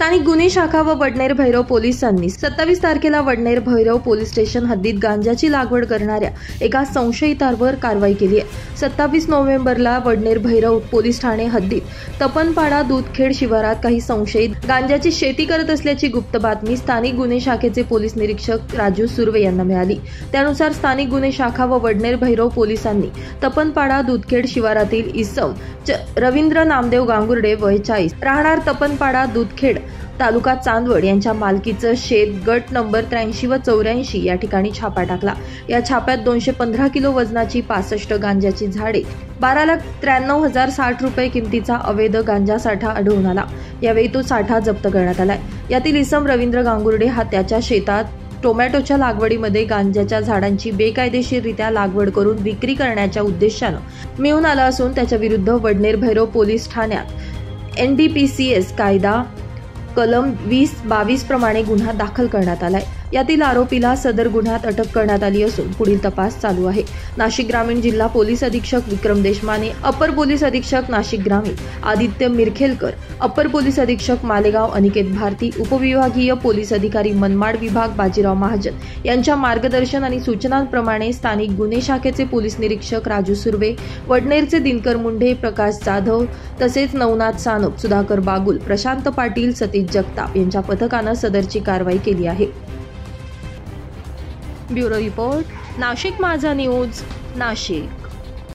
स्थानिक गुन्हे शाखा व वडनेर भैरव पोलिसांनी 27 तारखेला वडनेर भैरव पोलीस स्टेशन हद्दीत गांजाची लागवड करणाऱ्या एका संशयितावर कारवाई केली आहे। 27 नोव्हेंबरला वडनेर भैरव पोलीस ठाणे हद्दीत तपनपाडा दूधखेड शिवारात काही संशयित गांजाची शेती करत असल्याची गुप्त बातमी स्थानिक गुन्हे शाखेचे पोलीस निरीक्षक राजू सुर्वे यांना मिळाली। त्यानुसार स्थानिक गुन्हे शाखा व वडनेर भैरव पोलिसांनी तपनपाडा दूधखेड शिवारातील इसम रवींद्र नामदेव गांगुर्डे वय 40 राहणार तपनपाडा दूधखेड तालुका चांदवड यांच्या मालकीचं शेत गट नंबर 83 व 84 या ठिकाणी छापा टाकला। या छाप्यात 215 किलो वजनाची 65 गांजाची झाडे 12,93,060 रुपये किमतीचा अवैध गांजा साठा आढळून आला। यावेळी तो साठा जप्त करण्यात आलाय। यातील इसम रवींद्र गांगुर्डे हा त्याच्या शेतात टोमॅटोच्या लागवडीमध्ये गांजाच्या झाडांची बेकायदेशीररित्या लागवड करून विक्री करण्याच्या उद्देशानं मिळून आला असून त्याच्या विरुद्ध वडनेर भैरव पोलीस ठाण्यात NDPCS कायदा कलम 20-22 प्रमाणे गुन्हा दाखल करण्यात आलाय। यातील आरोपीला सदर गुन्ह्यात अटक करण्यात आली असून पुढील तपास चालू आहे। नाशिक ग्रामीण जिल्हा पोलीस अधीक्षक विक्रम देशमाने, अपर पोलीस अधीक्षक नाशिक ग्रामीण आदित्य मिरखेलकर, अपर पोलीस अधीक्षक मालेगाव अनिकेत भारती, उपविभागीय पोलीस अधिकारी मनमाड विभाग बाजीराव महाजन यांच्या मार्गदर्शन आणि सूचनांप्रमाणे स्थानिक गुन्हे शाखेचे पोलीस निरीक्षक राजू सुर्वे, वडनेरचे दिनकर मुंढे, प्रकाश जाधव तसेच नवनाथ सानप, सुधाकर बागुल, प्रशांत पाटील, सतीश जगताप यांच्या पथकानं सदरची कारवाई केली आहे। ब्युरो रिपोर्ट, नाशिक माझा न्यूज, नाशिक।